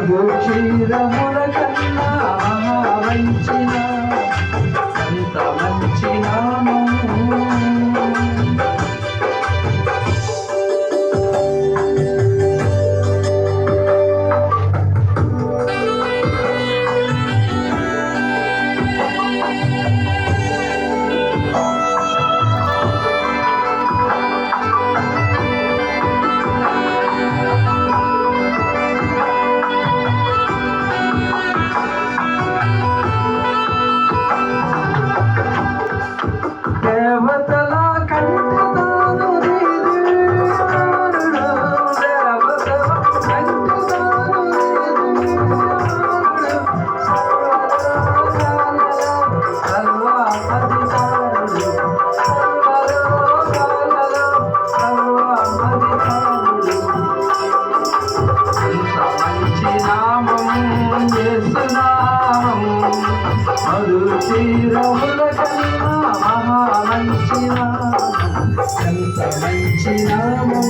మధు క్షీరముల కన్నా మహావంచిన ఎంత మంచి నామము. దేవతల కంటదాను దేవతల కంటదాను సర్వాధికారులు మంచి నామము యేసు నామము మధు క్షీరముల కన్నా మహామంచి నామము ఎంత మంచి నామము.